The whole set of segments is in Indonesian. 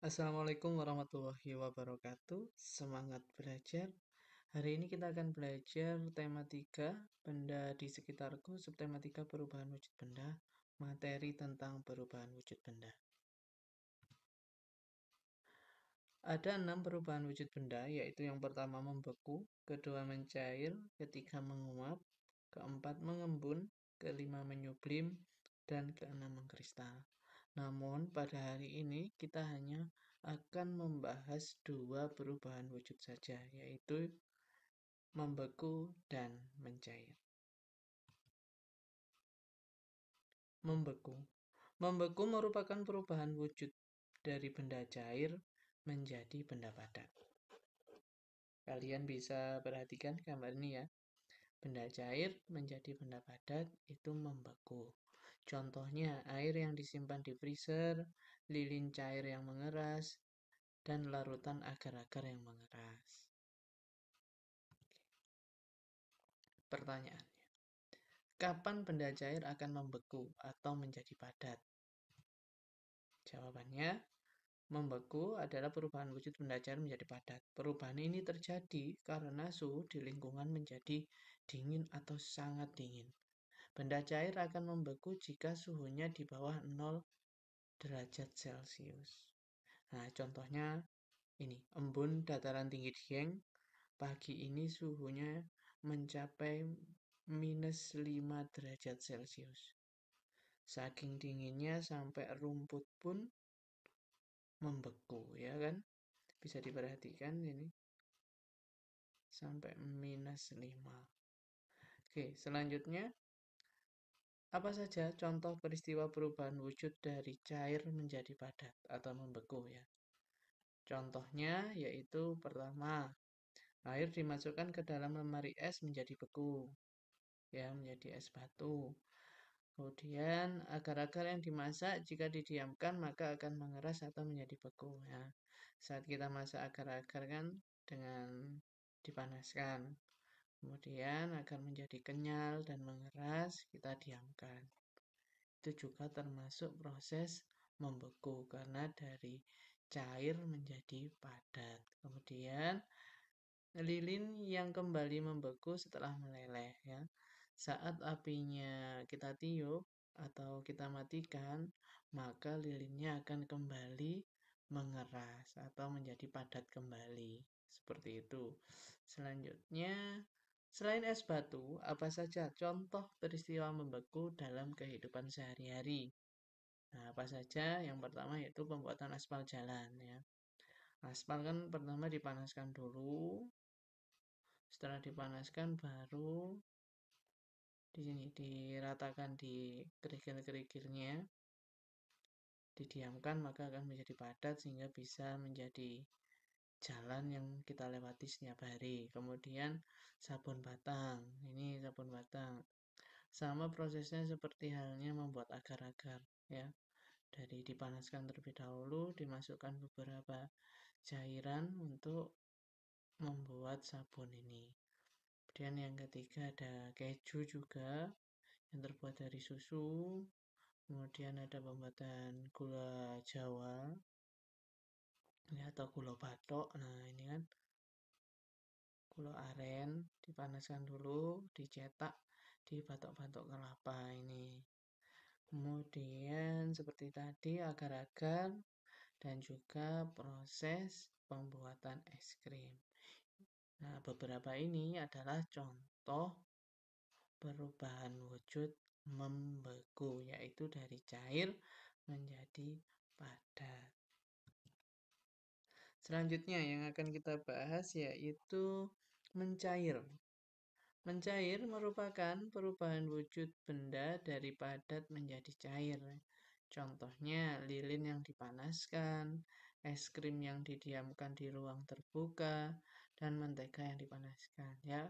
Assalamualaikum warahmatullahi wabarakatuh. Semangat belajar. Hari ini kita akan belajar tematika benda di sekitarku, subtematika perubahan wujud benda, materi tentang perubahan wujud benda. Ada 6 perubahan wujud benda, yaitu yang pertama membeku, kedua mencair, ketiga menguap, keempat mengembun, kelima menyublim, dan keenam mengkristal. Namun, pada hari ini kita hanya akan membahas 2 perubahan wujud saja, yaitu membeku dan mencair. Membeku. Membeku merupakan perubahan wujud dari benda cair menjadi benda padat. Kalian bisa perhatikan gambar ini ya. Benda cair menjadi benda padat itu membeku. Contohnya air yang disimpan di freezer, lilin cair yang mengeras, dan larutan agar-agar yang mengeras. Pertanyaannya, kapan benda cair akan membeku atau menjadi padat? Jawabannya, membeku adalah perubahan wujud benda cair menjadi padat. Perubahan ini terjadi karena suhu di lingkungan menjadi dingin atau sangat dingin. Benda cair akan membeku jika suhunya di bawah 0 derajat Celcius. Nah, contohnya ini, embun dataran tinggi Dieng. Pagi ini suhunya mencapai minus 5 derajat Celcius. Saking dinginnya sampai rumput pun membeku, ya kan? Bisa diperhatikan ini. Sampai minus 5. Oke, selanjutnya. Apa saja contoh peristiwa perubahan wujud dari cair menjadi padat atau membeku ya? Contohnya yaitu pertama, air dimasukkan ke dalam lemari es menjadi beku, ya, menjadi es batu. Kemudian agar-agar yang dimasak jika didiamkan maka akan mengeras atau menjadi beku. Ya. Saat kita masak agar-agar kan dengan dipanaskan. Kemudian agar menjadi kenyal dan mengeras kita diamkan. Itu juga termasuk proses membeku karena dari cair menjadi padat. Kemudian lilin yang kembali membeku setelah meleleh ya. Saat apinya kita tiup atau kita matikan, maka lilinnya akan kembali mengeras atau menjadi padat kembali. Seperti itu. Selanjutnya, selain es batu, apa saja contoh peristiwa membeku dalam kehidupan sehari-hari? Nah, apa saja? Yang pertama yaitu pembuatan aspal jalan ya. Aspal kan pertama dipanaskan dulu, setelah dipanaskan baru di sini diratakan di kerikil-kerikilnya, didiamkan maka akan menjadi padat sehingga bisa menjadi jalan yang kita lewati setiap hari. Kemudian sabun batang, ini sabun batang. Sama prosesnya seperti halnya membuat agar-agar ya. Dari dipanaskan terlebih dahulu, dimasukkan beberapa cairan untuk membuat sabun ini. Kemudian yang ketiga ada keju juga yang terbuat dari susu. Kemudian ada pembuatan gula Jawa ya, atau gula batok. Nah, ini kan gula aren dipanaskan dulu, dicetak di batok-batok kelapa ini. Kemudian seperti tadi agar-agar dan juga proses pembuatan es krim. Nah, beberapa ini adalah contoh perubahan wujud membeku, yaitu dari cair menjadi padat. Selanjutnya yang akan kita bahas yaitu mencair. Mencair merupakan perubahan wujud benda dari padat menjadi cair. Contohnya lilin yang dipanaskan, es krim yang didiamkan di ruang terbuka, dan mentega yang dipanaskan. Ya,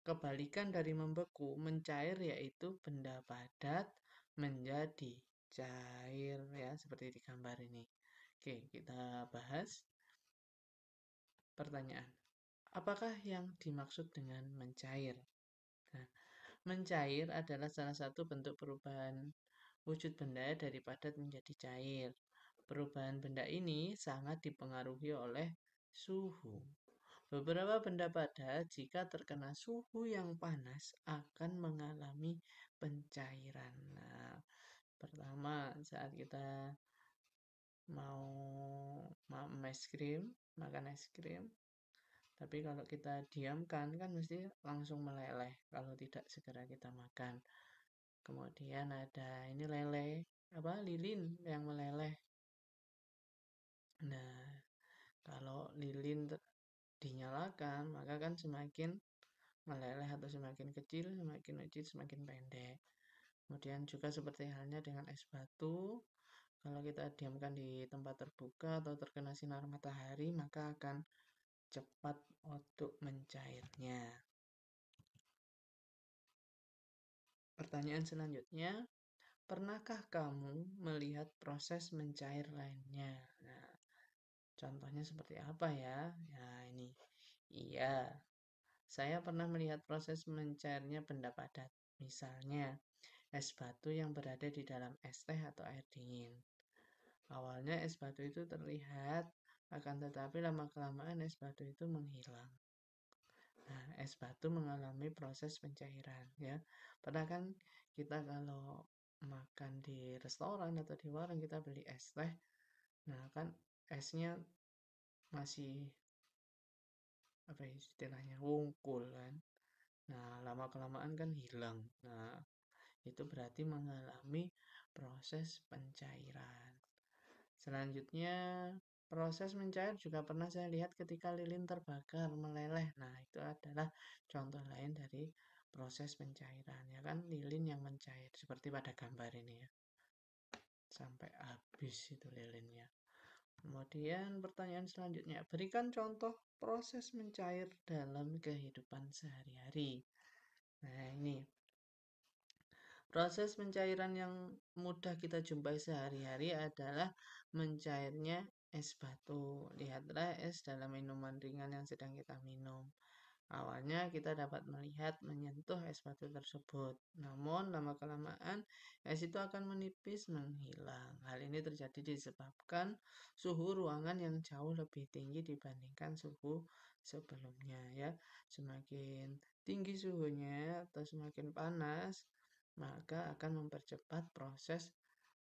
kebalikan dari membeku, mencair yaitu benda padat menjadi cair ya, seperti di gambar ini. Oke, kita bahas. Pertanyaan, apakah yang dimaksud dengan mencair? Nah, mencair adalah salah satu bentuk perubahan wujud benda dari padat menjadi cair. Perubahan benda ini sangat dipengaruhi oleh suhu. Beberapa benda padat jika terkena suhu yang panas akan mengalami pencairan. Nah, pertama saat kita mau makan es krim, tapi kalau kita diamkan kan mesti langsung meleleh kalau tidak segera kita makan. Kemudian ada ini lilin yang meleleh. Nah, kalau lilin dinyalakan, maka kan semakin meleleh atau semakin kecil, semakin pendek. Kemudian juga seperti halnya dengan es batu, kalau kita diamkan di tempat terbuka atau terkena sinar matahari, maka akan cepat untuk mencairnya. Pertanyaan selanjutnya, pernahkah kamu melihat proses mencair lainnya? Nah, contohnya seperti apa ya? Nah, ini. Iya, saya pernah melihat proses mencairnya benda padat. Misalnya, es batu yang berada di dalam es teh atau air dingin. Awalnya es batu itu terlihat, akan tetapi lama-kelamaan es batu itu menghilang. Nah, es batu mengalami proses pencairan ya. Padahal kan kita kalau makan di restoran atau di warung kita beli es teh, nah kan esnya masih apa istilahnya wungkul kan. Nah, lama-kelamaan kan hilang. Nah, itu berarti mengalami proses pencairan. Selanjutnya, proses mencair juga pernah saya lihat ketika lilin terbakar, meleleh. Nah, itu adalah contoh lain dari proses pencairan. Ya kan, lilin yang mencair. Seperti pada gambar ini ya. Sampai habis itu lilinnya. Kemudian pertanyaan selanjutnya, berikan contoh proses mencair dalam kehidupan sehari-hari. Nah, ini proses pencairan yang mudah kita jumpai sehari-hari adalah mencairnya es batu. Lihatlah es dalam minuman ringan yang sedang kita minum. Awalnya kita dapat melihat menyentuh es batu tersebut. Namun lama-kelamaan es itu akan menipis menghilang. Hal ini terjadi disebabkan suhu ruangan yang jauh lebih tinggi dibandingkan suhu sebelumnya ya. Semakin tinggi suhunya atau semakin panas, maka akan mempercepat proses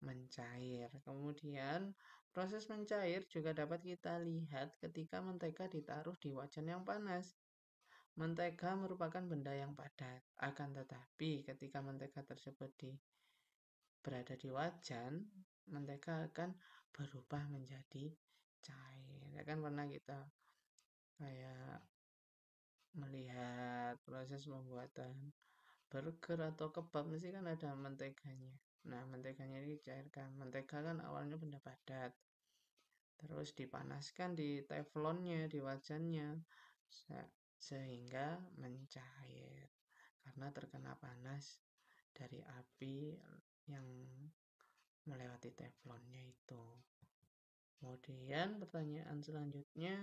mencair. Kemudian, proses mencair juga dapat kita lihat ketika mentega ditaruh di wajan yang panas. Mentega merupakan benda yang padat, akan tetapi ketika mentega tersebut berada di wajan, mentega akan berubah menjadi cair. Ya kan pernah kita kayak melihat proses pembuatan burger atau kebab mesti kan ada menteganya. Nah, menteganya ini dicairkan. Mentega kan awalnya benda padat. Terus dipanaskan di teflonnya, di wajannya sehingga mencair karena terkena panas dari api yang melewati teflonnya itu. Kemudian pertanyaan selanjutnya,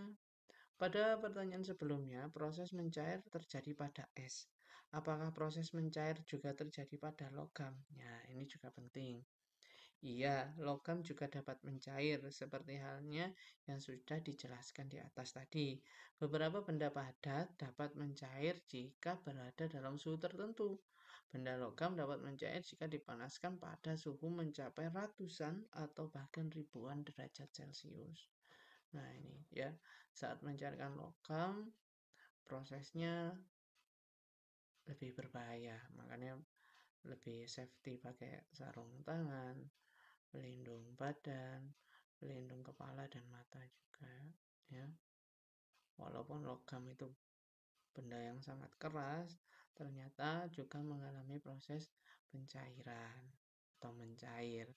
pada pertanyaan sebelumnya, proses mencair terjadi pada es. Apakah proses mencair juga terjadi pada logam? Ya, ini juga penting. Iya, logam juga dapat mencair, seperti halnya yang sudah dijelaskan di atas tadi. Beberapa benda padat dapat mencair jika berada dalam suhu tertentu. Benda logam dapat mencair jika dipanaskan pada suhu mencapai ratusan atau bahkan ribuan derajat Celcius. Nah, ini ya, saat mencairkan logam, prosesnya lebih berbahaya, makanya lebih safety pakai sarung tangan, pelindung badan, pelindung kepala dan mata juga ya. Walaupun logam itu benda yang sangat keras, ternyata juga mengalami proses pencairan atau mencair.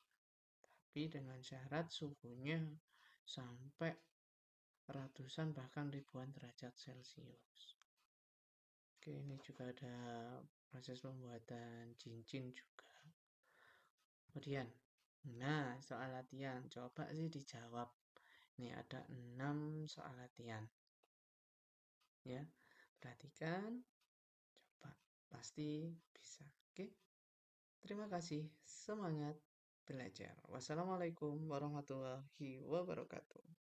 Tapi dengan syarat suhunya sampai ratusan bahkan ribuan derajat Celcius. Oke, ini juga ada proses pembuatan cincin juga. Kemudian, nah soal latihan, coba sih dijawab. Ini ada 6 soal latihan. Ya, perhatikan, coba, pasti bisa. Oke, terima kasih, semangat. belajar. Wassalamualaikum warahmatullahi wabarakatuh.